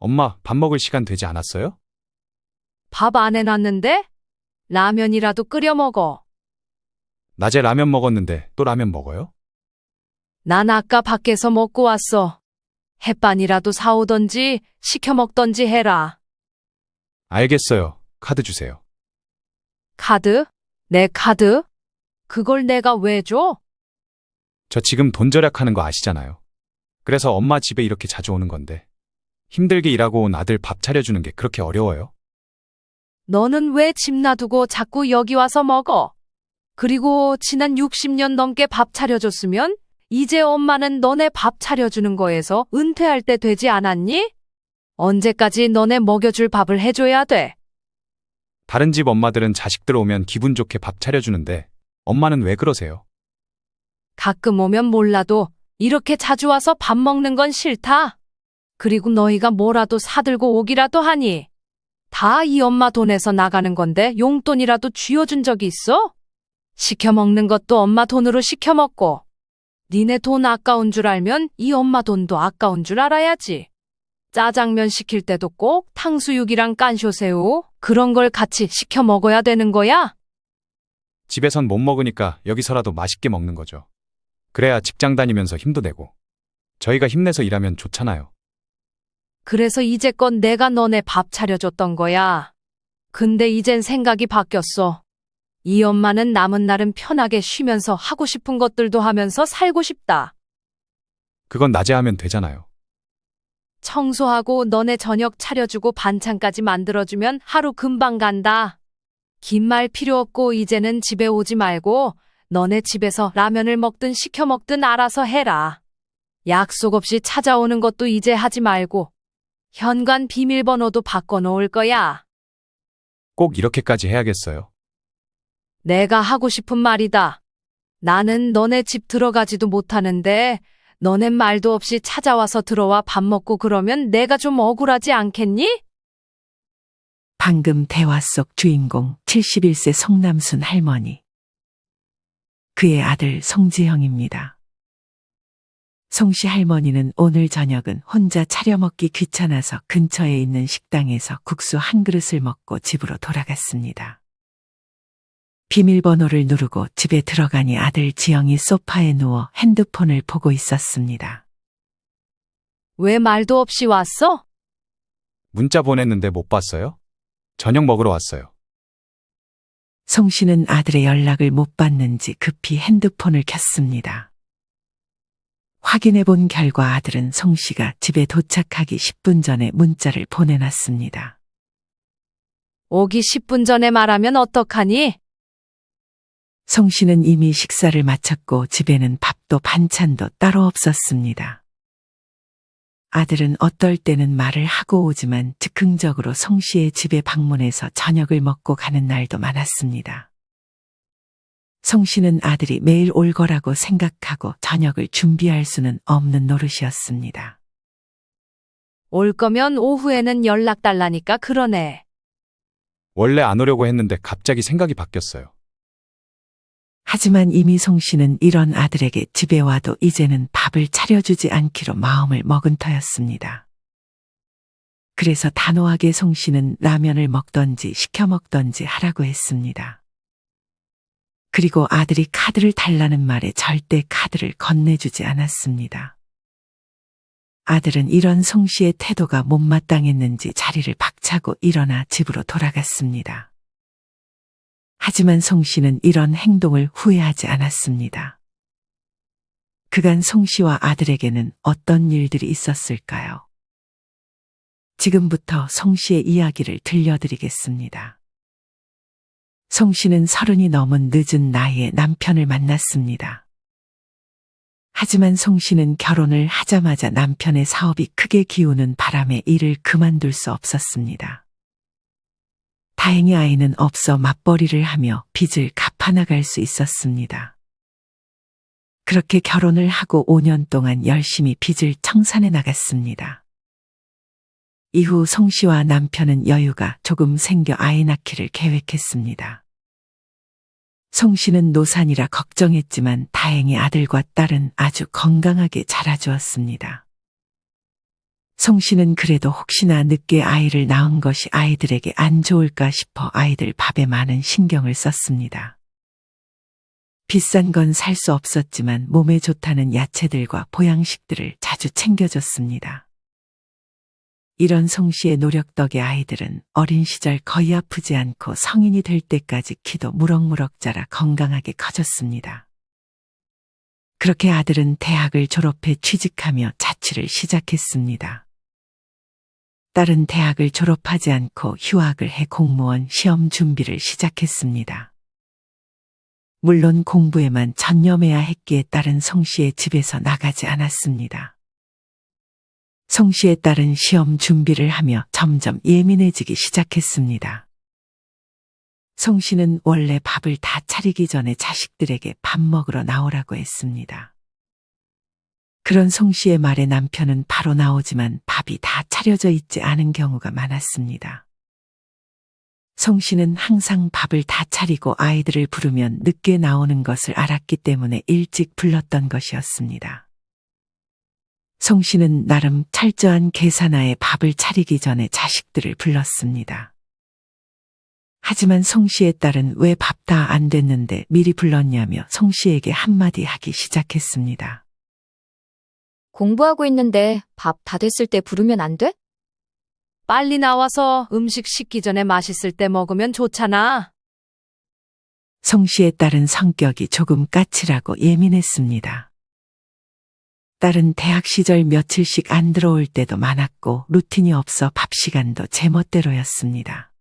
엄마, 밥 먹을 시간 되지 않았어요? 밥 안 해놨는데? 라면이라도 끓여 먹어. 낮에 라면 먹었는데 또 라면 먹어요? 난 아까 밖에서 먹고 왔어. 햇반이라도 사오던지 시켜 먹던지 해라. 알겠어요. 카드 주세요. 카드? 내 카드? 그걸 내가 왜 줘? 저 지금 돈 절약하는 거 아시잖아요. 그래서 엄마 집에 이렇게 자주 오는 건데. 힘들게 일하고 온 아들 밥 차려주는 게 그렇게 어려워요? 너는 왜 집 놔두고 자꾸 여기 와서 먹어? 그리고 지난 60년 넘게 밥 차려줬으면 이제 엄마는 너네 밥 차려주는 거에서 은퇴할 때 되지 않았니? 언제까지 너네 먹여줄 밥을 해줘야 돼? 다른 집 엄마들은 자식들 오면 기분 좋게 밥 차려주는데 엄마는 왜 그러세요? 가끔 오면 몰라도 이렇게 자주 와서 밥 먹는 건 싫다. 그리고 너희가 뭐라도 사들고 오기라도 하니 다 이 엄마 돈에서 나가는 건데 용돈이라도 쥐어준 적이 있어? 시켜 먹는 것도 엄마 돈으로 시켜 먹고 니네 돈 아까운 줄 알면 이 엄마 돈도 아까운 줄 알아야지. 짜장면 시킬 때도 꼭 탕수육이랑 깐쇼새우 그런 걸 같이 시켜 먹어야 되는 거야? 집에선 못 먹으니까 여기서라도 맛있게 먹는 거죠. 그래야 직장 다니면서 힘도 내고. 저희가 힘내서 일하면 좋잖아요. 그래서 이제껏 내가 너네 밥 차려줬던 거야. 근데 이젠 생각이 바뀌었어. 이 엄마는 남은 날은 편하게 쉬면서 하고 싶은 것들도 하면서 살고 싶다. 그건 낮에 하면 되잖아요. 청소하고 너네 저녁 차려주고 반찬까지 만들어주면 하루 금방 간다. 긴 말 필요 없고 이제는 집에 오지 말고 너네 집에서 라면을 먹든 시켜 먹든 알아서 해라. 약속 없이 찾아오는 것도 이제 하지 말고 현관 비밀번호도 바꿔놓을 거야. 꼭 이렇게까지 해야겠어요? 내가 하고 싶은 말이다. 나는 너네 집 들어가지도 못하는데 너넨 말도 없이 찾아와서 들어와 밥 먹고 그러면 내가 좀 억울하지 않겠니? 방금 대화 속 주인공 71세 송남순 할머니. 그의 아들 송지형입니다. 송씨 할머니는 오늘 저녁은 혼자 차려 먹기 귀찮아서 근처에 있는 식당에서 국수 한 그릇을 먹고 집으로 돌아갔습니다. 비밀번호를 누르고 집에 들어가니 아들 지영이 소파에 누워 핸드폰을 보고 있었습니다. 왜 말도 없이 왔어? 문자 보냈는데 못 봤어요? 저녁 먹으러 왔어요. 송 씨는 아들의 연락을 못 받는지 급히 핸드폰을 켰습니다. 확인해 본 결과 아들은 송 씨가 집에 도착하기 10분 전에 문자를 보내놨습니다. 오기 10분 전에 말하면 어떡하니? 송 씨는 이미 식사를 마쳤고 집에는 밥도 반찬도 따로 없었습니다. 아들은 어떨 때는 말을 하고 오지만 즉흥적으로 송 씨의 집에 방문해서 저녁을 먹고 가는 날도 많았습니다. 송 씨는 아들이 매일 올 거라고 생각하고 저녁을 준비할 수는 없는 노릇이었습니다. 올 거면 오후에는 연락 달라니까 그러네. 원래 안 오려고 했는데 갑자기 생각이 바뀌었어요. 하지만 이미 송 씨는 이런 아들에게 집에 와도 이제는 밥을 차려주지 않기로 마음을 먹은 터였습니다. 그래서 단호하게 송 씨는 라면을 먹던지 시켜 먹던지 하라고 했습니다. 그리고 아들이 카드를 달라는 말에 절대 카드를 건네주지 않았습니다. 아들은 이런 송 씨의 태도가 못마땅했는지 자리를 박차고 일어나 집으로 돌아갔습니다. 하지만 송 씨는 이런 행동을 후회하지 않았습니다. 그간 송 씨와 아들에게는 어떤 일들이 있었을까요? 지금부터 송 씨의 이야기를 들려드리겠습니다. 송 씨는 30이 넘은 늦은 나이에 남편을 만났습니다. 하지만 송 씨는 결혼을 하자마자 남편의 사업이 크게 기우는 바람에 일을 그만둘 수 없었습니다. 다행히 아이는 없어 맞벌이를 하며 빚을 갚아나갈 수 있었습니다. 그렇게 결혼을 하고 5년 동안 열심히 빚을 청산해 나갔습니다. 이후 송 씨와 남편은 여유가 조금 생겨 아이 낳기를 계획했습니다. 송 씨는 노산이라 걱정했지만 다행히 아들과 딸은 아주 건강하게 자라주었습니다. 송 씨는 그래도 혹시나 늦게 아이를 낳은 것이 아이들에게 안 좋을까 싶어 아이들 밥에 많은 신경을 썼습니다. 비싼 건 살 수 없었지만 몸에 좋다는 야채들과 보양식들을 자주 챙겨줬습니다. 이런 송 씨의 노력 덕에 아이들은 어린 시절 거의 아프지 않고 성인이 될 때까지 키도 무럭무럭 자라 건강하게 커졌습니다. 그렇게 아들은 대학을 졸업해 취직하며 자취를 시작했습니다. 딸은 대학을 졸업하지 않고 휴학을 해 공무원 시험 준비를 시작했습니다. 물론 공부에만 전념해야 했기에 딸은 송 씨의 집에서 나가지 않았습니다. 송 씨의 딸은 시험 준비를 하며 점점 예민해지기 시작했습니다. 송 씨는 원래 밥을 다 차리기 전에 자식들에게 밥 먹으러 나오라고 했습니다. 그런 송 씨의 말에 남편은 바로 나오지만 밥이 다 차려져 있지 않은 경우가 많았습니다. 송 씨는 항상 밥을 다 차리고 아이들을 부르면 늦게 나오는 것을 알았기 때문에 일찍 불렀던 것이었습니다. 송 씨는 나름 철저한 계산하에 밥을 차리기 전에 자식들을 불렀습니다. 하지만 송 씨의 딸은 왜 밥 다 안 됐는데 미리 불렀냐며 송 씨에게 한마디 하기 시작했습니다. 공부하고 있는데 밥 다 됐을 때 부르면 안 돼? 빨리 나와서 음식 식기 전에 맛있을 때 먹으면 좋잖아. 송 씨의 딸은 성격이 조금 까칠하고 예민했습니다. 딸은 대학 시절 며칠씩 안 들어올 때도 많았고 루틴이 없어 밥 시간도 제멋대로였습니다.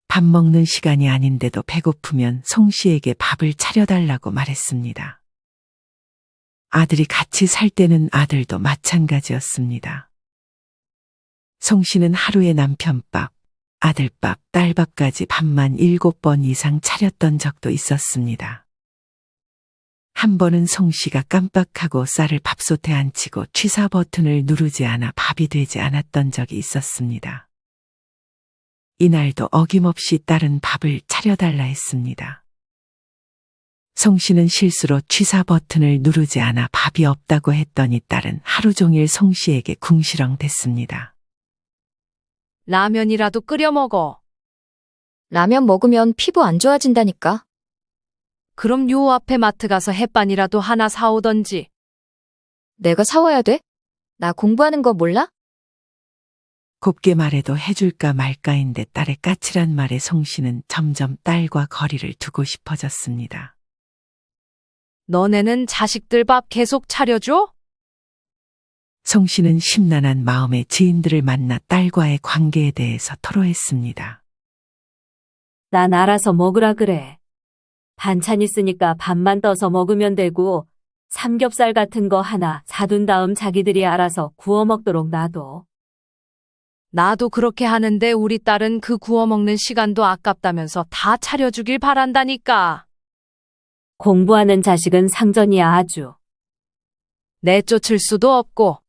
밥 먹는 시간이 아닌데도 배고프면 송 씨에게 밥을 차려달라고 말했습니다. 아들이 같이 살 때는 아들도 마찬가지였습니다. 송 씨는 하루에 남편밥, 아들밥, 딸밥까지 밥만 7번 이상 차렸던 적도 있었습니다. 한 번은 송 씨가 깜빡하고 쌀을 밥솥에 안 치고 취사 버튼을 누르지 않아 밥이 되지 않았던 적이 있었습니다. 이날도 어김없이 딸은 밥을 차려달라 했습니다. 송 씨는 실수로 취사 버튼을 누르지 않아 밥이 없다고 했더니 딸은 하루 종일 송 씨에게 궁시렁댔습니다. 라면이라도 끓여 먹어. 라면 먹으면 피부 안 좋아진다니까. 그럼 요 앞에 마트 가서 햇반이라도 하나 사오던지. 내가 사와야 돼? 나 공부하는 거 몰라? 곱게 말해도 해줄까 말까인데 딸의 까칠한 말에 송 씨는 점점 딸과 거리를 두고 싶어졌습니다. 너네는 자식들 밥 계속 차려줘? 송 씨는 심란한 마음에 지인들을 만나 딸과의 관계에 대해서 토로했습니다. 난 알아서 먹으라 그래. 반찬 있으니까 밥만 떠서 먹으면 되고 삼겹살 같은 거 하나 사둔 다음 자기들이 알아서 구워 먹도록 놔둬. 나도 그렇게 하는데 우리 딸은 그 구워 먹는 시간도 아깝다면서 다 차려주길 바란다니까. 공부하는 자식은 상전이야 아주. 내쫓을 수도 없고.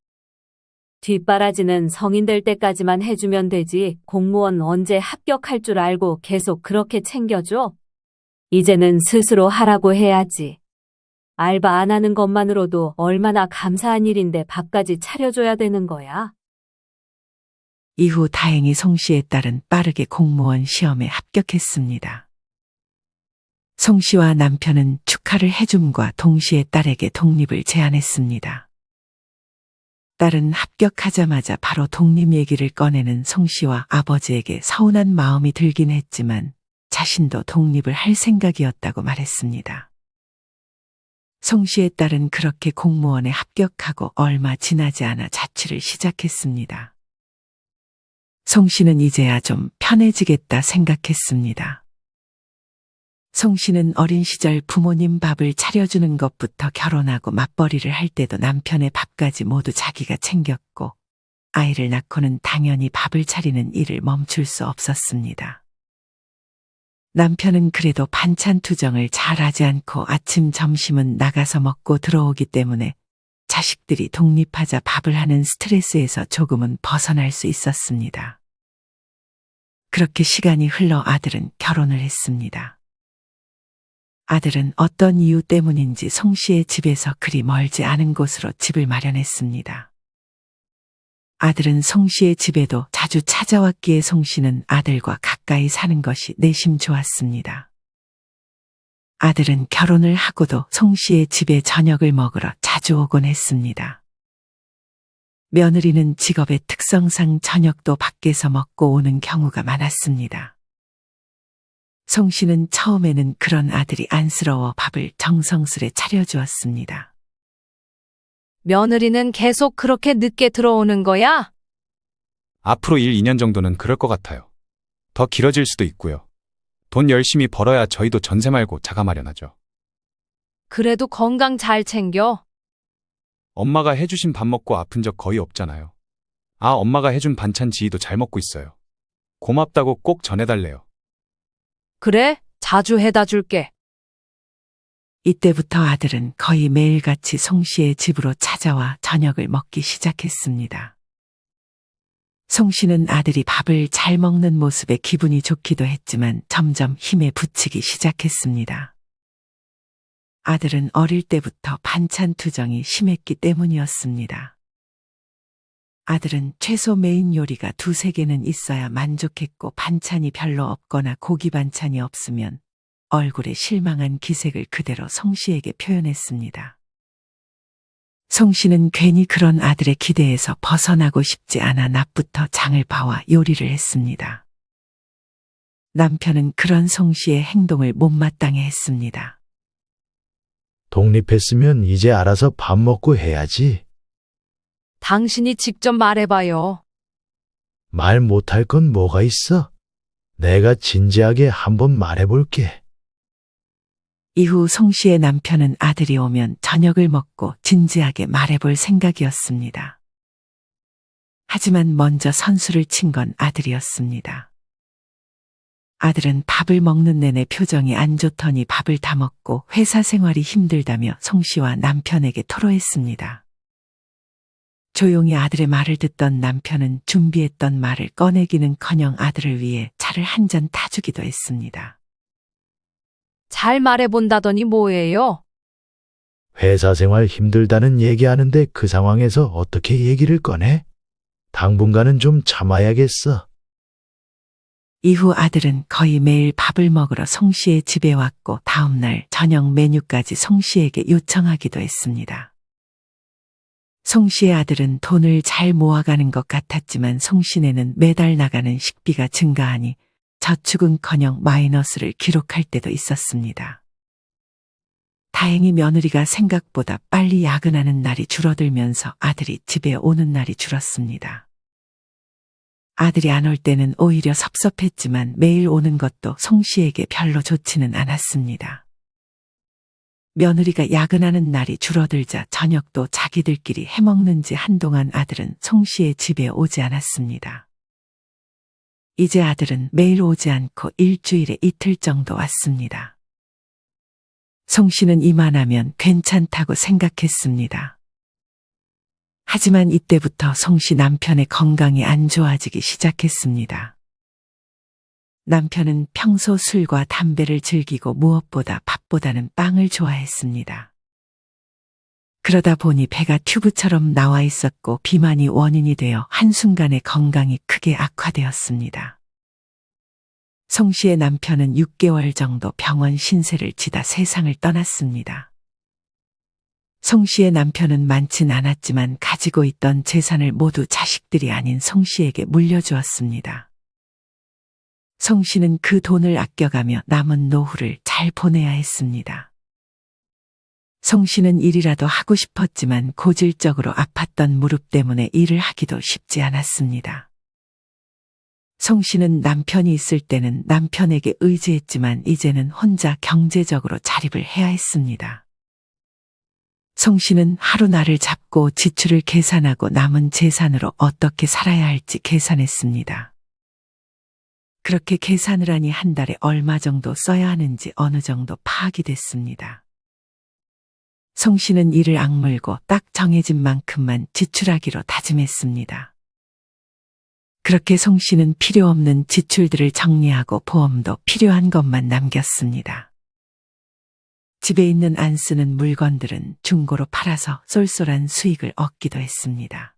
뒷바라지는 성인 될 때까지만 해주면 되지 공무원 언제 합격할 줄 알고 계속 그렇게 챙겨줘? 이제는 스스로 하라고 해야지. 알바 안 하는 것만으로도 얼마나 감사한 일인데 밥까지 차려줘야 되는 거야. 이후 다행히 송 씨의 딸은 빠르게 공무원 시험에 합격했습니다. 송 씨와 남편은 축하를 해줌과 동시에 딸에게 독립을 제안했습니다. 딸은 합격하자마자 바로 독립 얘기를 꺼내는 송 씨와 아버지에게 서운한 마음이 들긴 했지만 자신도 독립을 할 생각이었다고 말했습니다. 송 씨의 딸은 그렇게 공무원에 합격하고 얼마 지나지 않아 자취를 시작했습니다. 송 씨는 이제야 좀 편해지겠다 생각했습니다. 송 씨는 어린 시절 부모님 밥을 차려주는 것부터 결혼하고 맞벌이를 할 때도 남편의 밥까지 모두 자기가 챙겼고 아이를 낳고는 당연히 밥을 차리는 일을 멈출 수 없었습니다. 남편은 그래도 반찬 투정을 잘하지 않고 아침 점심은 나가서 먹고 들어오기 때문에 자식들이 독립하자 밥을 하는 스트레스에서 조금은 벗어날 수 있었습니다. 그렇게 시간이 흘러 아들은 결혼을 했습니다. 아들은 어떤 이유 때문인지 송 씨의 집에서 그리 멀지 않은 곳으로 집을 마련했습니다. 아들은 송 씨의 집에도 자주 찾아왔기에 송 씨는 아들과 가까이 사는 것이 내심 좋았습니다. 아들은 결혼을 하고도 송 씨의 집에 저녁을 먹으러 자주 오곤 했습니다. 며느리는 직업의 특성상 저녁도 밖에서 먹고 오는 경우가 많았습니다. 송 씨는 처음에는 그런 아들이 안쓰러워 밥을 정성스레 차려주었습니다. 며느리는 계속 그렇게 늦게 들어오는 거야? 앞으로 1, 2년 정도는 그럴 것 같아요. 더 길어질 수도 있고요. 돈 열심히 벌어야 저희도 전세 말고 자가 마련하죠. 그래도 건강 잘 챙겨. 엄마가 해주신 밥 먹고 아픈 적 거의 없잖아요. 아, 엄마가 해준 반찬 지희도 잘 먹고 있어요. 고맙다고 꼭 전해달래요. 그래, 자주 해다 줄게. 이때부터 아들은 거의 매일같이 송 씨의 집으로 찾아와 저녁을 먹기 시작했습니다. 송 씨는 아들이 밥을 잘 먹는 모습에 기분이 좋기도 했지만 점점 힘에 부치기 시작했습니다. 아들은 어릴 때부터 반찬 투정이 심했기 때문이었습니다. 아들은 최소 메인 요리가 2~3개는 있어야 만족했고 반찬이 별로 없거나 고기 반찬이 없으면 얼굴에 실망한 기색을 그대로 송 씨에게 표현했습니다. 송 씨는 괜히 그런 아들의 기대에서 벗어나고 싶지 않아 낮부터 장을 봐와 요리를 했습니다. 남편은 그런 송 씨의 행동을 못마땅해 했습니다. 독립했으면 이제 알아서 밥 먹고 해야지. 당신이 직접 말해봐요. 말 못할 건 뭐가 있어? 내가 진지하게 한번 말해볼게. 이후 송 씨의 남편은 아들이 오면 저녁을 먹고 진지하게 말해볼 생각이었습니다. 하지만 먼저 선수를 친 건 아들이었습니다. 아들은 밥을 먹는 내내 표정이 안 좋더니 밥을 다 먹고 회사 생활이 힘들다며 송 씨와 남편에게 토로했습니다. 조용히 아들의 말을 듣던 남편은 준비했던 말을 꺼내기는커녕 아들을 위해 차를 한 잔 타주기도 했습니다. 잘 말해본다더니 뭐예요? 회사 생활 힘들다는 얘기하는데 그 상황에서 어떻게 얘기를 꺼내? 당분간은 좀 참아야겠어. 이후 아들은 거의 매일 밥을 먹으러 송 씨의 집에 왔고 다음날 저녁 메뉴까지 송 씨에게 요청하기도 했습니다. 송 씨의 아들은 돈을 잘 모아가는 것 같았지만 송 씨네는 매달 나가는 식비가 증가하니 저축은커녕 마이너스를 기록할 때도 있었습니다. 다행히 며느리가 생각보다 빨리 야근하는 날이 줄어들면서 아들이 집에 오는 날이 줄었습니다. 아들이 안 올 때는 오히려 섭섭했지만 매일 오는 것도 송 씨에게 별로 좋지는 않았습니다. 며느리가 야근하는 날이 줄어들자 저녁도 자기들끼리 해먹는지 한동안 아들은 송 씨의 집에 오지 않았습니다. 이제 아들은 매일 오지 않고 일주일에 이틀 정도 왔습니다. 송 씨는 이만하면 괜찮다고 생각했습니다. 하지만 이때부터 송 씨 남편의 건강이 안 좋아지기 시작했습니다. 남편은 평소 술과 담배를 즐기고 무엇보다 밥보다는 빵을 좋아했습니다. 그러다 보니 배가 튜브처럼 나와 있었고 비만이 원인이 되어 한순간에 건강이 크게 악화되었습니다. 송 씨의 남편은 6개월 정도 병원 신세를 지다 세상을 떠났습니다. 송 씨의 남편은 많진 않았지만 가지고 있던 재산을 모두 자식들이 아닌 송 씨에게 물려주었습니다. 송 씨는 그 돈을 아껴가며 남은 노후를 잘 보내야 했습니다. 송 씨는 일이라도 하고 싶었지만 고질적으로 아팠던 무릎 때문에 일을 하기도 쉽지 않았습니다. 송 씨는 남편이 있을 때는 남편에게 의지했지만 이제는 혼자 경제적으로 자립을 해야 했습니다. 송 씨는 하루날을 잡고 지출을 계산하고 남은 재산으로 어떻게 살아야 할지 계산했습니다. 그렇게 계산을 하니 한 달에 얼마 정도 써야 하는지 어느 정도 파악이 됐습니다. 송 씨는 이를 악물고 딱 정해진 만큼만 지출하기로 다짐했습니다. 그렇게 송 씨는 필요 없는 지출들을 정리하고 보험도 필요한 것만 남겼습니다. 집에 있는 안 쓰는 물건들은 중고로 팔아서 쏠쏠한 수익을 얻기도 했습니다.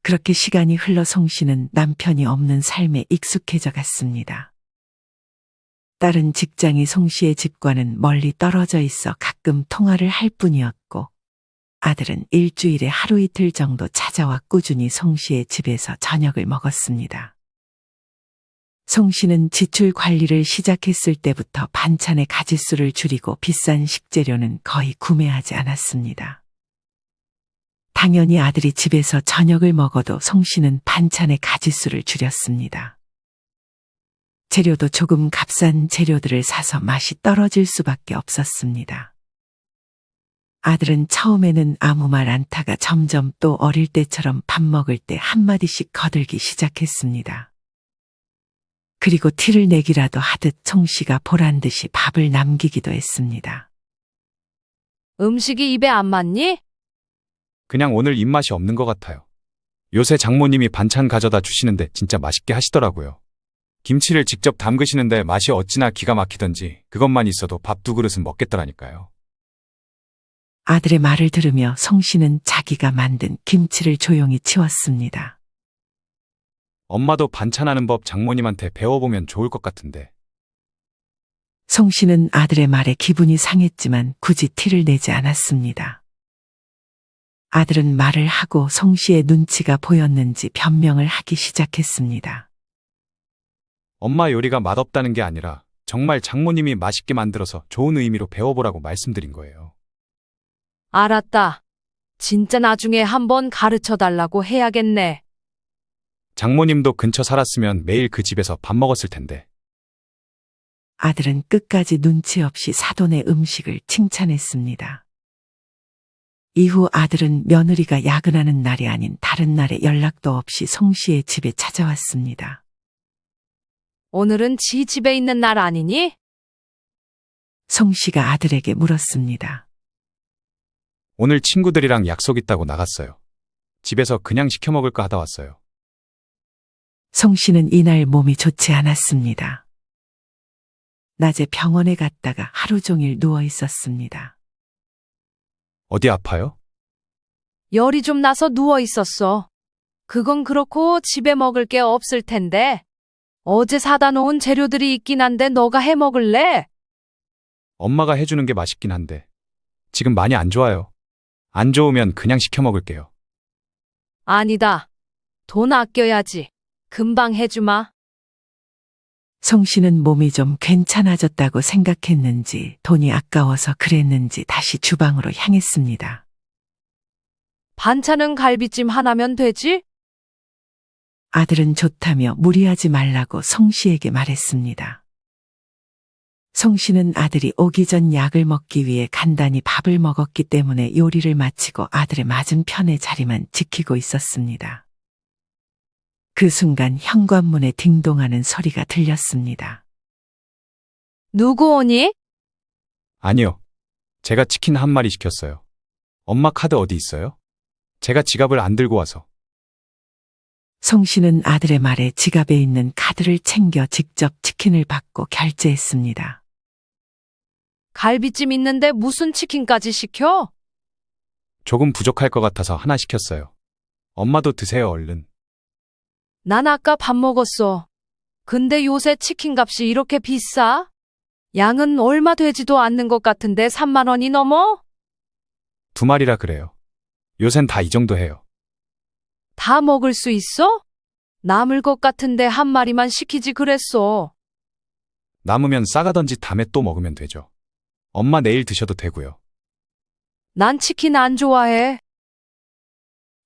그렇게 시간이 흘러 송 씨는 남편이 없는 삶에 익숙해져 갔습니다. 딸은 직장이 송 씨의 집과는 멀리 떨어져 있어 가끔 통화를 할 뿐이었고, 아들은 일주일에 하루 이틀 정도 찾아와 꾸준히 송 씨의 집에서 저녁을 먹었습니다. 송 씨는 지출 관리를 시작했을 때부터 반찬의 가짓수를 줄이고 비싼 식재료는 거의 구매하지 않았습니다. 당연히 아들이 집에서 저녁을 먹어도 송 씨는 반찬의 가짓수를 줄였습니다. 재료도 조금 값싼 재료들을 사서 맛이 떨어질 수밖에 없었습니다. 아들은 처음에는 아무 말 않다가 점점 또 어릴 때처럼 밥 먹을 때 한마디씩 거들기 시작했습니다. 그리고 티를 내기라도 하듯 송 씨가 보란 듯이 밥을 남기기도 했습니다. 음식이 입에 안 맞니? 그냥 오늘 입맛이 없는 것 같아요. 요새 장모님이 반찬 가져다 주시는데 진짜 맛있게 하시더라고요. 김치를 직접 담그시는데 맛이 어찌나 기가 막히던지 그것만 있어도 밥 2그릇은 먹겠더라니까요. 아들의 말을 들으며 송 씨는 자기가 만든 김치를 조용히 치웠습니다. 엄마도 반찬하는 법 장모님한테 배워보면 좋을 것 같은데. 송 씨는 아들의 말에 기분이 상했지만 굳이 티를 내지 않았습니다. 아들은 말을 하고 송 씨의 눈치가 보였는지 변명을 하기 시작했습니다. 엄마 요리가 맛없다는 게 아니라 정말 장모님이 맛있게 만들어서 좋은 의미로 배워보라고 말씀드린 거예요. 알았다. 진짜 나중에 한번 가르쳐 달라고 해야겠네. 장모님도 근처 살았으면 매일 그 집에서 밥 먹었을 텐데. 아들은 끝까지 눈치 없이 사돈의 음식을 칭찬했습니다. 이후 아들은 며느리가 야근하는 날이 아닌 다른 날에 연락도 없이 송 씨의 집에 찾아왔습니다. 오늘은 지 집에 있는 날 아니니? 송 씨가 아들에게 물었습니다. 오늘 친구들이랑 약속 있다고 나갔어요. 집에서 그냥 시켜 먹을까 하다 왔어요. 송 씨는 이날 몸이 좋지 않았습니다. 낮에 병원에 갔다가 하루 종일 누워 있었습니다. 어디 아파요? 열이 좀 나서 누워 있었어. 그건 그렇고 집에 먹을 게 없을 텐데. 어제 사다 놓은 재료들이 있긴 한데 너가 해 먹을래? 엄마가 해주는 게 맛있긴 한데 지금 많이 안 좋아요. 안 좋으면 그냥 시켜 먹을게요. 아니다. 돈 아껴야지. 금방 해주마. 송 씨는 몸이 좀 괜찮아졌다고 생각했는지 돈이 아까워서 그랬는지 다시 주방으로 향했습니다. 반찬은 갈비찜 하나면 되지? 아들은 좋다며 무리하지 말라고 송 씨에게 말했습니다. 송 씨는 아들이 오기 전 약을 먹기 위해 간단히 밥을 먹었기 때문에 요리를 마치고 아들의 맞은편의 자리만 지키고 있었습니다. 그 순간 현관문에 딩동하는 소리가 들렸습니다. 누구 오니? 아니요. 제가 치킨 한 마리 시켰어요. 엄마 카드 어디 있어요? 제가 지갑을 안 들고 와서. 송 씨는 아들의 말에 지갑에 있는 카드를 챙겨 직접 치킨을 받고 결제했습니다. 갈비찜 있는데 무슨 치킨까지 시켜? 조금 부족할 것 같아서 하나 시켰어요. 엄마도 드세요, 얼른. 난 아까 밥 먹었어. 근데 요새 치킨 값이 이렇게 비싸? 양은 얼마 되지도 않는 것 같은데 3만 원이 넘어? 2마리라 그래요. 요샌 다 이 정도 해요. 다 먹을 수 있어? 남을 것 같은데 한 마리만 시키지 그랬어. 남으면 싸가던지 다음에 또 먹으면 되죠. 엄마 내일 드셔도 되고요. 난 치킨 안 좋아해.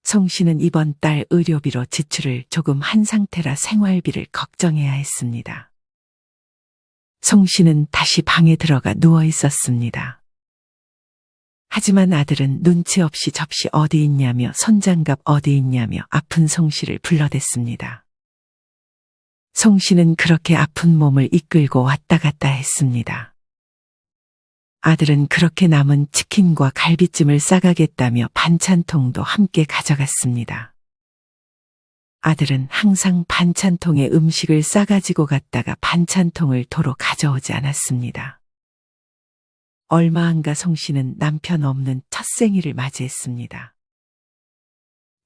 송 씨는 이번 달 의료비로 지출을 조금 한 상태라 생활비를 걱정해야 했습니다. 송 씨는 다시 방에 들어가 누워 있었습니다. 하지만 아들은 눈치 없이 접시 어디 있냐며 손장갑 어디 있냐며 아픈 송 씨를 불러댔습니다. 송 씨는 그렇게 아픈 몸을 이끌고 왔다 갔다 했습니다. 아들은 그렇게 남은 치킨과 갈비찜을 싸가겠다며 반찬통도 함께 가져갔습니다. 아들은 항상 반찬통에 음식을 싸가지고 갔다가 반찬통을 도로 가져오지 않았습니다. 얼마 안 가 송 씨는 남편 없는 첫 생일을 맞이했습니다.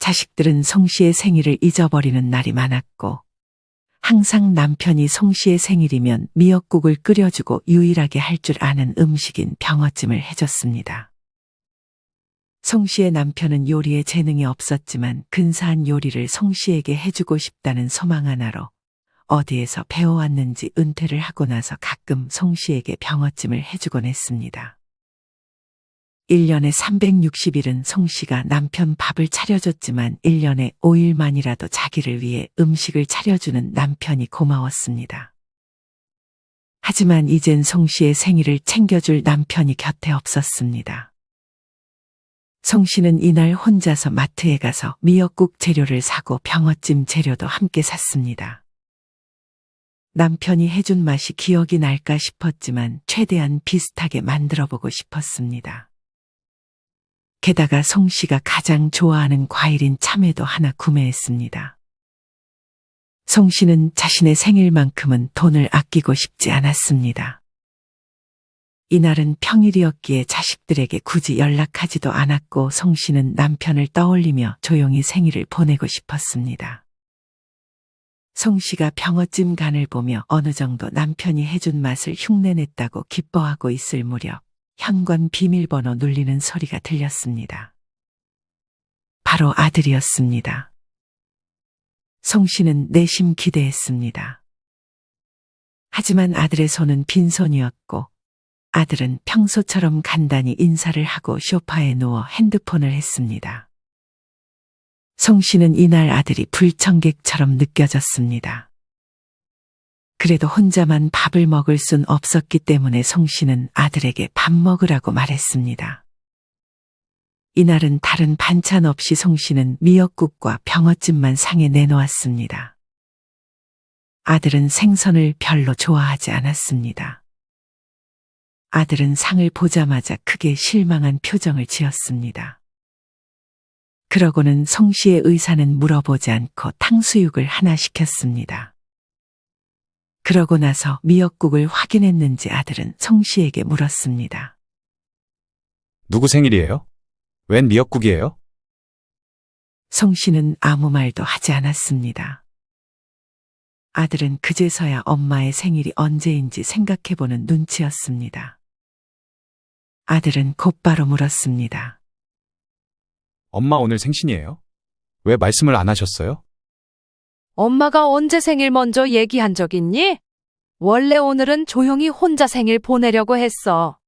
자식들은 송 씨의 생일을 잊어버리는 날이 많았고, 항상 남편이 송 씨의 생일이면 미역국을 끓여주고 유일하게 할 줄 아는 음식인 병어찜을 해줬습니다. 송 씨의 남편은 요리에 재능이 없었지만 근사한 요리를 송 씨에게 해주고 싶다는 소망 하나로 어디에서 배워왔는지 은퇴를 하고 나서 가끔 송 씨에게 병어찜을 해주곤 했습니다. 1년에 360일은 송 씨가 남편 밥을 차려줬지만 1년에 5일만이라도 자기를 위해 음식을 차려주는 남편이 고마웠습니다. 하지만 이젠 송 씨의 생일을 챙겨줄 남편이 곁에 없었습니다. 송 씨는 이날 혼자서 마트에 가서 미역국 재료를 사고 병어찜 재료도 함께 샀습니다. 남편이 해준 맛이 기억이 날까 싶었지만 최대한 비슷하게 만들어보고 싶었습니다. 게다가 송 씨가 가장 좋아하는 과일인 참외도 하나 구매했습니다. 송 씨는 자신의 생일만큼은 돈을 아끼고 싶지 않았습니다. 이날은 평일이었기에 자식들에게 굳이 연락하지도 않았고 송 씨는 남편을 떠올리며 조용히 생일을 보내고 싶었습니다. 송 씨가 병어찜 간을 보며 어느 정도 남편이 해준 맛을 흉내냈다고 기뻐하고 있을 무렵 현관 비밀번호 눌리는 소리가 들렸습니다. 바로 아들이었습니다. 송 씨는 내심 기대했습니다. 하지만 아들의 손은 빈손이었고 아들은 평소처럼 간단히 인사를 하고 소파에 누워 핸드폰을 했습니다. 송 씨는 이날 아들이 불청객처럼 느껴졌습니다. 그래도 혼자만 밥을 먹을 순 없었기 때문에 송 씨는 아들에게 밥 먹으라고 말했습니다. 이날은 다른 반찬 없이 송 씨는 미역국과 병어찜만 상에 내놓았습니다. 아들은 생선을 별로 좋아하지 않았습니다. 아들은 상을 보자마자 크게 실망한 표정을 지었습니다. 그러고는 송 씨의 의사는 물어보지 않고 탕수육을 하나 시켰습니다. 그러고 나서 미역국을 확인했는지 아들은 송 씨에게 물었습니다. 누구 생일이에요? 웬 미역국이에요? 송 씨는 아무 말도 하지 않았습니다. 아들은 그제서야 엄마의 생일이 언제인지 생각해보는 눈치였습니다. 아들은 곧바로 물었습니다. 엄마 오늘 생신이에요? 왜 말씀을 안 하셨어요? 엄마가 언제 생일 먼저 얘기한 적 있니? 원래 오늘은 조용히 혼자 생일 보내려고 했어.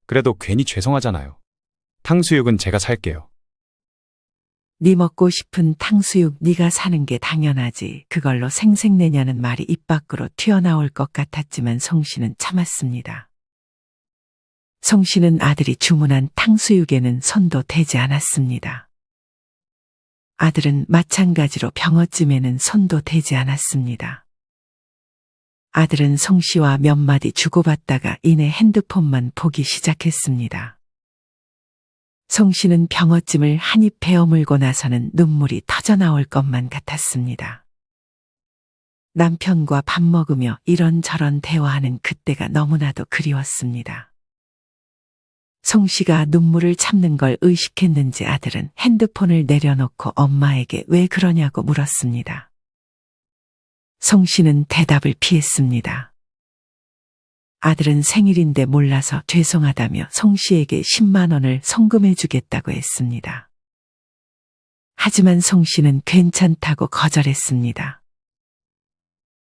그래도 괜히 죄송하잖아요. 탕수육은 제가 살게요. 네 먹고 싶은 탕수육 네가 사는 게 당연하지. 그걸로 생색내냐는 말이 입 밖으로 튀어나올 것 같았지만 송 씨는 참았습니다. 송 씨는 아들이 주문한 탕수육에는 손도 대지 않았습니다. 아들은 마찬가지로 병어찜에는 손도 대지 않았습니다. 아들은 송 씨와 몇 마디 주고받다가 이내 핸드폰만 보기 시작했습니다. 송 씨는 병어찜을 한 입 베어 물고 나서는 눈물이 터져나올 것만 같았습니다. 남편과 밥 먹으며 이런저런 대화하는 그때가 너무나도 그리웠습니다. 송 씨가 눈물을 참는 걸 의식했는지 아들은 핸드폰을 내려놓고 엄마에게 왜 그러냐고 물었습니다. 송 씨는 대답을 피했습니다. 아들은 생일인데 몰라서 죄송하다며 송 씨에게 10만 원을 송금해 주겠다고 했습니다. 하지만 송 씨는 괜찮다고 거절했습니다.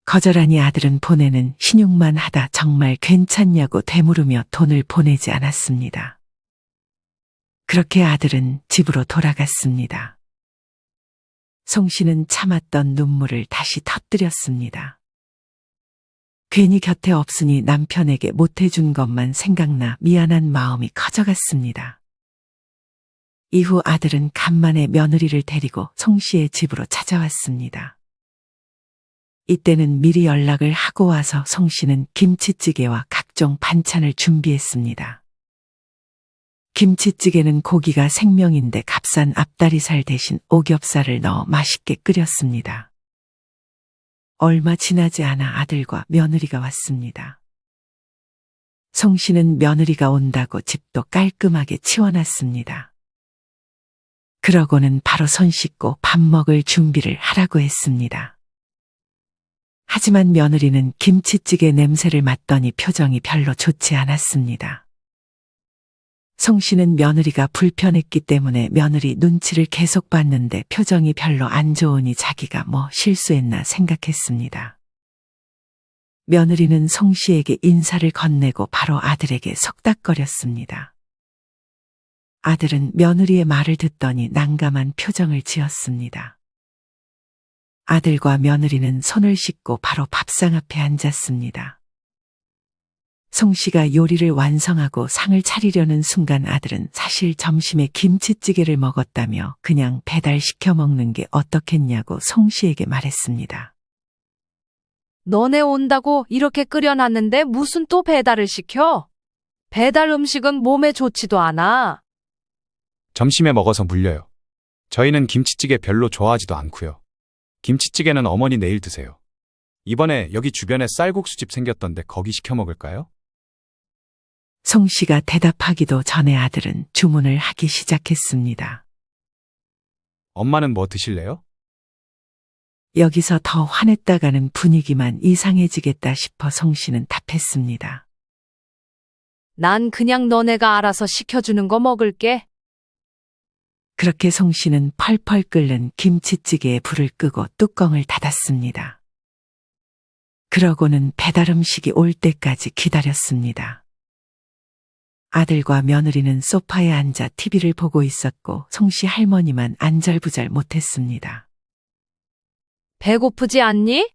거절하니 아들은 보내는 신용만 하다 정말 괜찮냐고 되물으며 돈을 보내지 않았습니다. 그렇게 아들은 집으로 돌아갔습니다. 송 씨는 참았던 눈물을 다시 터뜨렸습니다. 괜히 곁에 없으니 남편에게 못해준 것만 생각나 미안한 마음이 커져갔습니다. 이후 아들은 간만에 며느리를 데리고 송 씨의 집으로 찾아왔습니다. 이때는 미리 연락을 하고 와서 송 씨는 김치찌개와 각종 반찬을 준비했습니다. 김치찌개는 고기가 생명인데 값싼 앞다리살 대신 오겹살을 넣어 맛있게 끓였습니다. 얼마 지나지 않아 아들과 며느리가 왔습니다. 송 씨는 며느리가 온다고 집도 깔끔하게 치워놨습니다. 그러고는 바로 손 씻고 밥 먹을 준비를 하라고 했습니다. 하지만 며느리는 김치찌개 냄새를 맡더니 표정이 별로 좋지 않았습니다. 송 씨는 며느리가 불편했기 때문에 며느리 눈치를 계속 봤는데 표정이 별로 안 좋으니 자기가 뭐 실수했나 생각했습니다. 며느리는 송 씨에게 인사를 건네고 바로 아들에게 속닥거렸습니다. 아들은 며느리의 말을 듣더니 난감한 표정을 지었습니다. 아들과 며느리는 손을 씻고 바로 밥상 앞에 앉았습니다. 송 씨가 요리를 완성하고 상을 차리려는 순간 아들은 사실 점심에 김치찌개를 먹었다며 그냥 배달시켜 먹는 게 어떻겠냐고 송 씨에게 말했습니다. 너네 온다고 이렇게 끓여놨는데 무슨 또 배달을 시켜? 배달 음식은 몸에 좋지도 않아. 점심에 먹어서 물려요. 저희는 김치찌개 별로 좋아하지도 않고요. 김치찌개는 어머니 내일 드세요. 이번에 여기 주변에 쌀국수집 생겼던데 거기 시켜 먹을까요? 송 씨가 대답하기도 전에 아들은 주문을 하기 시작했습니다. 엄마는 뭐 드실래요? 여기서 더 화냈다가는 분위기만 이상해지겠다 싶어 송 씨는 답했습니다. 난 그냥 너네가 알아서 시켜주는 거 먹을게. 그렇게 송 씨는 펄펄 끓는 김치찌개에 불을 끄고 뚜껑을 닫았습니다. 그러고는 배달 음식이 올 때까지 기다렸습니다. 아들과 며느리는 소파에 앉아 TV를 보고 있었고 송 씨 할머니만 안절부절 못했습니다. 배고프지 않니?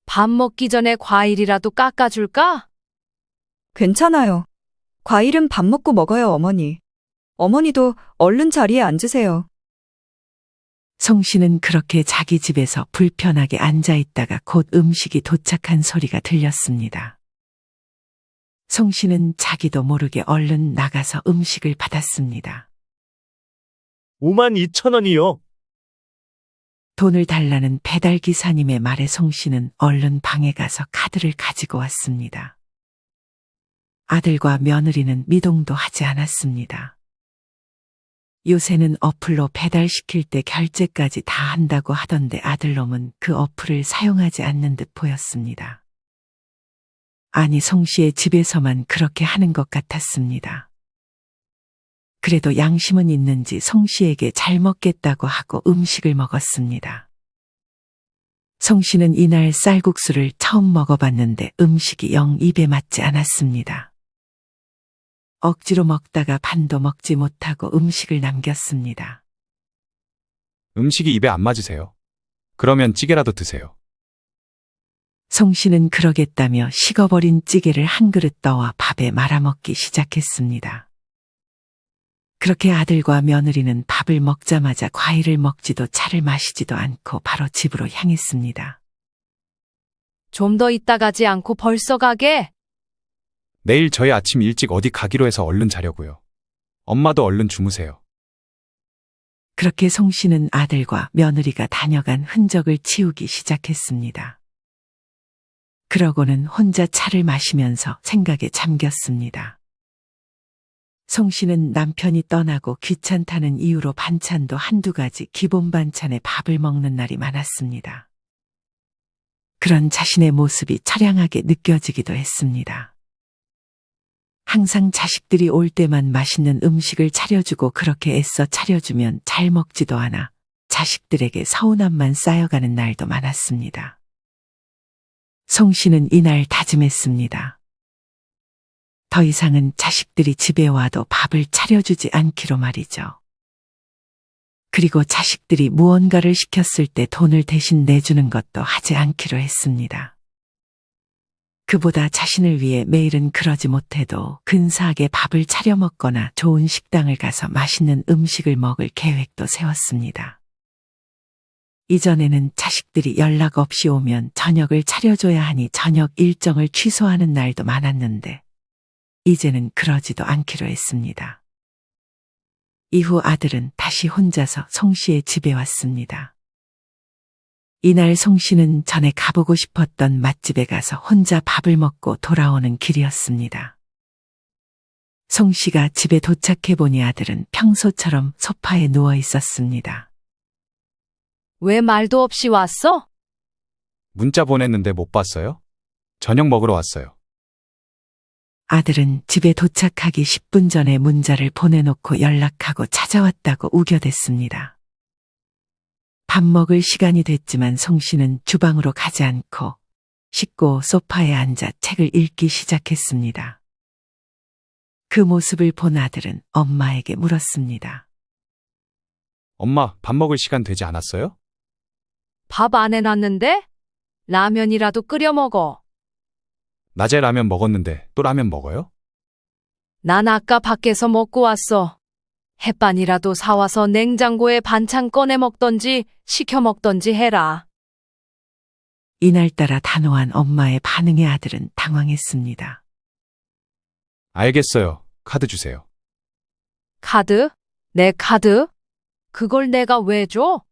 밥 먹기 전에 과일이라도 깎아줄까? 괜찮아요. 과일은 밥 먹고 먹어요, 어머니. 어머니도 얼른 자리에 앉으세요. 송 씨는 그렇게 자기 집에서 불편하게 앉아 있다가 곧 음식이 도착한 소리가 들렸습니다. 송 씨는 자기도 모르게 얼른 나가서 음식을 받았습니다. 52,000원이요. 돈을 달라는 배달기사님의 말에 송 씨는 얼른 방에 가서 카드를 가지고 왔습니다. 아들과 며느리는 미동도 하지 않았습니다. 요새는 어플로 배달시킬 때 결제까지 다 한다고 하던데 아들놈은 그 어플을 사용하지 않는 듯 보였습니다. 아니, 송 씨의 집에서만 그렇게 하는 것 같았습니다. 그래도 양심은 있는지 송 씨에게 잘 먹겠다고 하고 음식을 먹었습니다. 송 씨는 이날 쌀국수를 처음 먹어봤는데 음식이 영 입에 맞지 않았습니다. 억지로 먹다가 반도 먹지 못하고 음식을 남겼습니다. 음식이 입에 안 맞으세요? 그러면 찌개라도 드세요. 송 씨는 그러겠다며 식어버린 찌개를 한 그릇 떠와 밥에 말아먹기 시작했습니다. 그렇게 아들과 며느리는 밥을 먹자마자 과일을 먹지도 차를 마시지도 않고 바로 집으로 향했습니다. 좀 더 있다 가지 않고 벌써 가게? 내일 저희 아침 일찍 어디 가기로 해서 얼른 자려고요. 엄마도 얼른 주무세요. 그렇게 송 씨는 아들과 며느리가 다녀간 흔적을 치우기 시작했습니다. 그러고는 혼자 차를 마시면서 생각에 잠겼습니다. 송 씨는 남편이 떠나고 귀찮다는 이유로 반찬도 한두 가지 기본 반찬에 밥을 먹는 날이 많았습니다. 그런 자신의 모습이 처량하게 느껴지기도 했습니다. 항상 자식들이 올 때만 맛있는 음식을 차려주고 그렇게 애써 차려주면 잘 먹지도 않아 자식들에게 서운함만 쌓여가는 날도 많았습니다. 송 씨는 이날 다짐했습니다. 더 이상은 자식들이 집에 와도 밥을 차려주지 않기로 말이죠. 그리고 자식들이 무언가를 시켰을 때 돈을 대신 내주는 것도 하지 않기로 했습니다. 그보다 자신을 위해 매일은 그러지 못해도 근사하게 밥을 차려 먹거나 좋은 식당을 가서 맛있는 음식을 먹을 계획도 세웠습니다. 이전에는 자식들이 연락 없이 오면 저녁을 차려줘야 하니 저녁 일정을 취소하는 날도 많았는데 이제는 그러지도 않기로 했습니다. 이후 아들은 다시 혼자서 송 씨의 집에 왔습니다. 이날 송 씨는 전에 가보고 싶었던 맛집에 가서 혼자 밥을 먹고 돌아오는 길이었습니다. 송 씨가 집에 도착해 보니 아들은 평소처럼 소파에 누워 있었습니다. 왜 말도 없이 왔어? 문자 보냈는데 못 봤어요? 저녁 먹으러 왔어요. 아들은 집에 도착하기 10분 전에 문자를 보내놓고 연락하고 찾아왔다고 우겨댔습니다. 밥 먹을 시간이 됐지만 송 씨는 주방으로 가지 않고 씻고 소파에 앉아 책을 읽기 시작했습니다. 그 모습을 본 아들은 엄마에게 물었습니다. 엄마, 밥 먹을 시간 되지 않았어요? 밥 안 해놨는데? 라면이라도 끓여 먹어. 낮에 라면 먹었는데 또 라면 먹어요? 난 아까 밖에서 먹고 왔어. 햇반이라도 사와서 냉장고에 반찬 꺼내 먹던지 시켜 먹던지 해라. 이날따라 단호한 엄마의 반응에 아들은 당황했습니다. 알겠어요. 카드 주세요. 카드? 내 카드? 그걸 내가 왜 줘?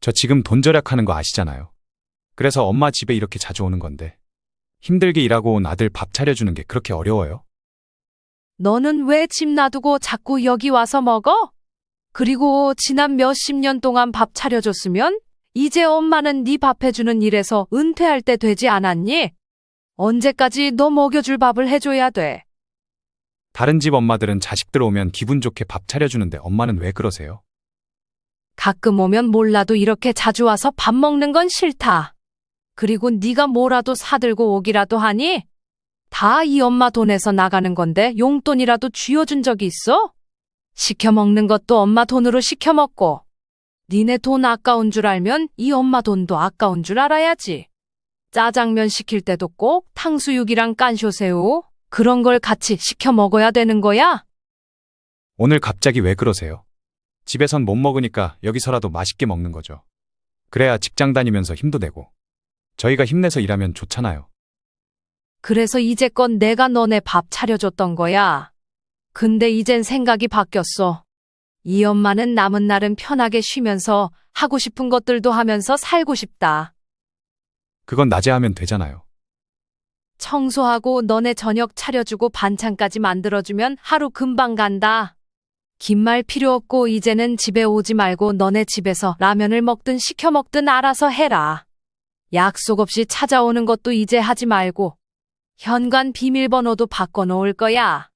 저 지금 돈 절약하는 거 아시잖아요. 그래서 엄마 집에 이렇게 자주 오는 건데. 힘들게 일하고 온 아들 밥 차려주는 게 그렇게 어려워요? 너는 왜 집 놔두고 자꾸 여기 와서 먹어? 그리고 지난 몇십 년 동안 밥 차려줬으면 이제 엄마는 네 밥 해주는 일에서 은퇴할 때 되지 않았니? 언제까지 너 먹여줄 밥을 해줘야 돼? 다른 집 엄마들은 자식들 오면 기분 좋게 밥 차려주는데 엄마는 왜 그러세요? 가끔 오면 몰라도 이렇게 자주 와서 밥 먹는 건 싫다. 그리고 네가 뭐라도 사들고 오기라도 하니? 다 이 엄마 돈에서 나가는 건데 용돈이라도 쥐어준 적이 있어? 시켜 먹는 것도 엄마 돈으로 시켜 먹고. 니네 돈 아까운 줄 알면 이 엄마 돈도 아까운 줄 알아야지. 짜장면 시킬 때도 꼭 탕수육이랑 깐쇼새우 그런 걸 같이 시켜 먹어야 되는 거야? 오늘 갑자기 왜 그러세요? 집에선 못 먹으니까 여기서라도 맛있게 먹는 거죠. 그래야 직장 다니면서 힘도 내고. 저희가 힘내서 일하면 좋잖아요. 그래서 이제껏 내가 너네 밥 차려줬던 거야. 근데 이젠 생각이 바뀌었어. 이 엄마는 남은 날은 편하게 쉬면서 하고 싶은 것들도 하면서 살고 싶다. 그건 낮에 하면 되잖아요. 청소하고 너네 저녁 차려주고 반찬까지 만들어주면 하루 금방 간다. 긴 말 필요 없고 이제는 집에 오지 말고 너네 집에서 라면을 먹든 시켜 먹든 알아서 해라. 약속 없이 찾아오는 것도 이제 하지 말고 현관 비밀번호도 바꿔놓을 거야.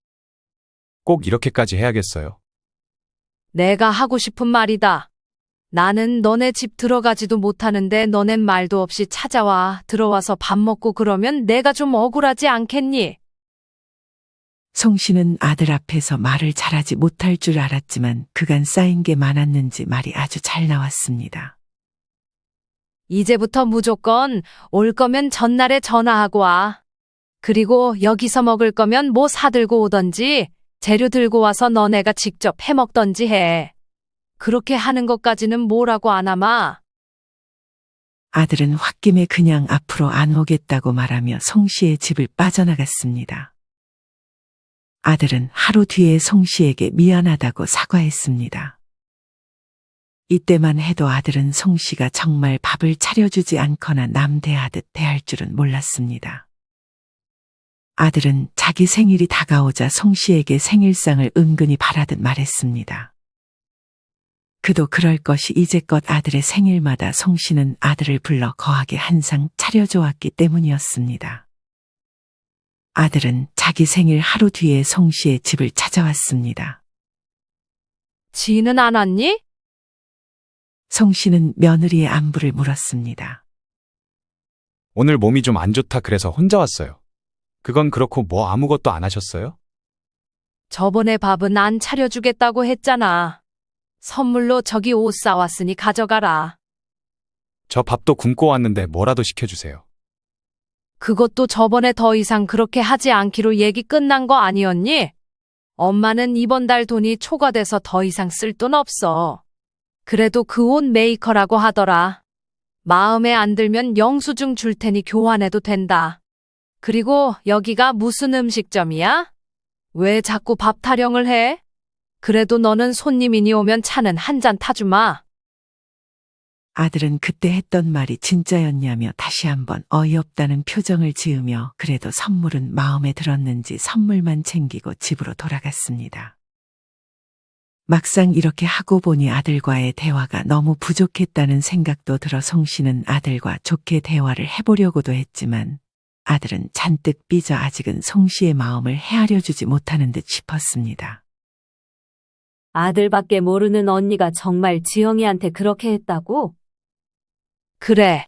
꼭 이렇게까지 해야겠어요? 내가 하고 싶은 말이다. 나는 너네 집 들어가지도 못하는데 너넨 말도 없이 찾아와 들어와서 밥 먹고 그러면 내가 좀 억울하지 않겠니? 송 씨는 아들 앞에서 말을 잘하지 못할 줄 알았지만 그간 쌓인 게 많았는지 말이 아주 잘 나왔습니다. 이제부터 무조건 올 거면 전날에 전화하고 와. 그리고 여기서 먹을 거면 뭐 사들고 오던지 재료 들고 와서 너네가 직접 해 먹던지 해. 그렇게 하는 것까지는 뭐라고 안 하마. 아들은 홧김에 그냥 앞으로 안 오겠다고 말하며 송 씨의 집을 빠져나갔습니다. 아들은 하루 뒤에 송 씨에게 미안하다고 사과했습니다. 이때만 해도 아들은 송 씨가 정말 밥을 차려주지 않거나 남 대하듯 대할 줄은 몰랐습니다. 아들은 자기 생일이 다가오자 송 씨에게 생일상을 은근히 바라듯 말했습니다. 그도 그럴 것이 이제껏 아들의 생일마다 송 씨는 아들을 불러 거하게 한상 차려주었기 때문이었습니다. 아들은 자기 생일 하루 뒤에 송 씨의 집을 찾아왔습니다. 지는 안 왔니? 송 씨는 며느리의 안부를 물었습니다. 오늘 몸이 좀 안 좋다 그래서 혼자 왔어요. 그건 그렇고 뭐 아무것도 안 하셨어요? 저번에 밥은 안 차려주겠다고 했잖아. 선물로 저기 옷 싸왔으니 가져가라. 저 밥도 굶고 왔는데 뭐라도 시켜주세요. 그것도 저번에 더 이상 그렇게 하지 않기로 얘기 끝난 거 아니었니? 엄마는 이번 달 돈이 초과돼서 더 이상 쓸 돈 없어. 그래도 그 옷 메이커라고 하더라. 마음에 안 들면 영수증 줄 테니 교환해도 된다. 그리고 여기가 무슨 음식점이야? 왜 자꾸 밥 타령을 해? 그래도 너는 손님이니 오면 차는 한 잔 타주마. 아들은 그때 했던 말이 진짜였냐며 다시 한번 어이없다는 표정을 지으며 그래도 선물은 마음에 들었는지 선물만 챙기고 집으로 돌아갔습니다. 막상 이렇게 하고 보니 아들과의 대화가 너무 부족했다는 생각도 들어 송 씨는 아들과 좋게 대화를 해보려고도 했지만 아들은 잔뜩 삐져 아직은 송 씨의 마음을 헤아려 주지 못하는 듯 싶었습니다. 아들밖에 모르는 언니가 정말 지영이한테 그렇게 했다고? 그래.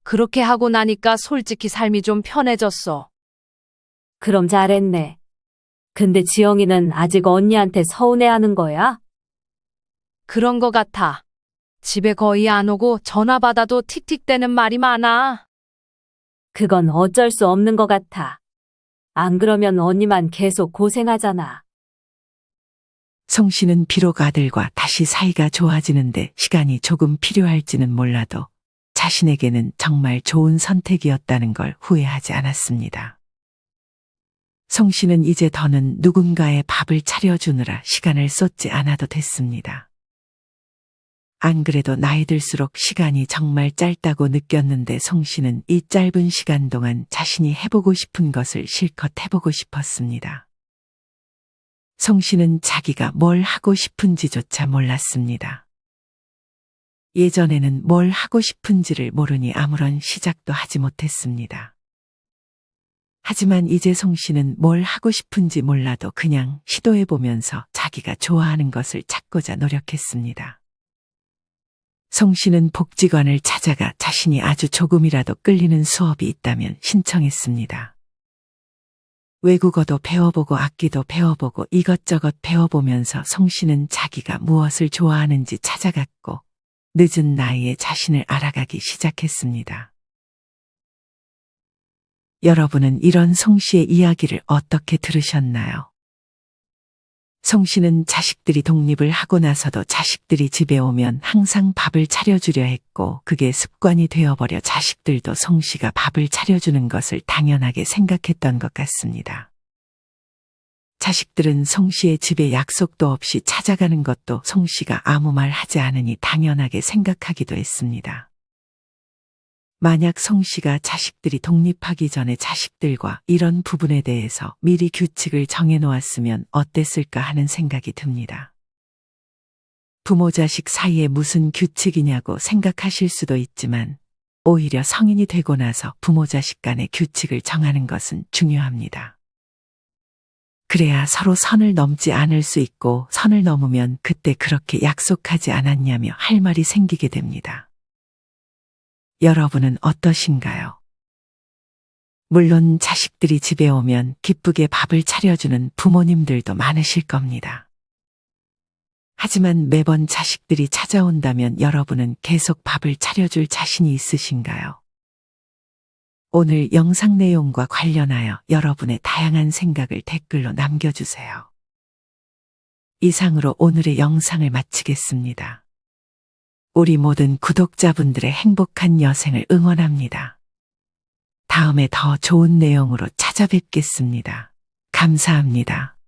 그렇게 하고 나니까 솔직히 삶이 좀 편해졌어. 그럼 잘했네. 근데 지영이는 아직 언니한테 서운해하는 거야? 그런 거 같아. 집에 거의 안 오고 전화 받아도 틱틱대는 말이 많아. 그건 어쩔 수 없는 것 같아. 안 그러면 언니만 계속 고생하잖아. 송 씨는 비록 아들과 다시 사이가 좋아지는데 시간이 조금 필요할지는 몰라도 자신에게는 정말 좋은 선택이었다는 걸 후회하지 않았습니다. 송 씨는 이제 더는 누군가의 밥을 차려주느라 시간을 쏟지 않아도 됐습니다. 안 그래도 나이 들수록 시간이 정말 짧다고 느꼈는데 송 씨는 이 짧은 시간 동안 자신이 해보고 싶은 것을 실컷 해보고 싶었습니다. 송 씨는 자기가 뭘 하고 싶은지조차 몰랐습니다. 예전에는 뭘 하고 싶은지를 모르니 아무런 시작도 하지 못했습니다. 하지만 이제 송 씨는 뭘 하고 싶은지 몰라도 그냥 시도해보면서 자기가 좋아하는 것을 찾고자 노력했습니다. 송 씨는 복지관을 찾아가 자신이 아주 조금이라도 끌리는 수업이 있다면 신청했습니다. 외국어도 배워보고 악기도 배워보고 이것저것 배워보면서 송 씨는 자기가 무엇을 좋아하는지 찾아갔고 늦은 나이에 자신을 알아가기 시작했습니다. 여러분은 이런 송 씨의 이야기를 어떻게 들으셨나요? 송 씨는 자식들이 독립을 하고 나서도 자식들이 집에 오면 항상 밥을 차려주려 했고 그게 습관이 되어버려 자식들도 송 씨가 밥을 차려주는 것을 당연하게 생각했던 것 같습니다. 자식들은 송 씨의 집에 약속도 없이 찾아가는 것도 송 씨가 아무 말 하지 않으니 당연하게 생각하기도 했습니다. 만약 송 씨가 자식들이 독립하기 전에 자식들과 이런 부분에 대해서 미리 규칙을 정해놓았으면 어땠을까 하는 생각이 듭니다. 부모 자식 사이에 무슨 규칙이냐고 생각하실 수도 있지만 오히려 성인이 되고 나서 부모 자식 간의 규칙을 정하는 것은 중요합니다. 그래야 서로 선을 넘지 않을 수 있고 선을 넘으면 그때 그렇게 약속하지 않았냐며 할 말이 생기게 됩니다. 여러분은 어떠신가요? 물론 자식들이 집에 오면 기쁘게 밥을 차려주는 부모님들도 많으실 겁니다. 하지만 매번 자식들이 찾아온다면 여러분은 계속 밥을 차려줄 자신이 있으신가요? 오늘 영상 내용과 관련하여 여러분의 다양한 생각을 댓글로 남겨주세요. 이상으로 오늘의 영상을 마치겠습니다. 우리 모든 구독자분들의 행복한 여생을 응원합니다. 다음에 더 좋은 내용으로 찾아뵙겠습니다. 감사합니다.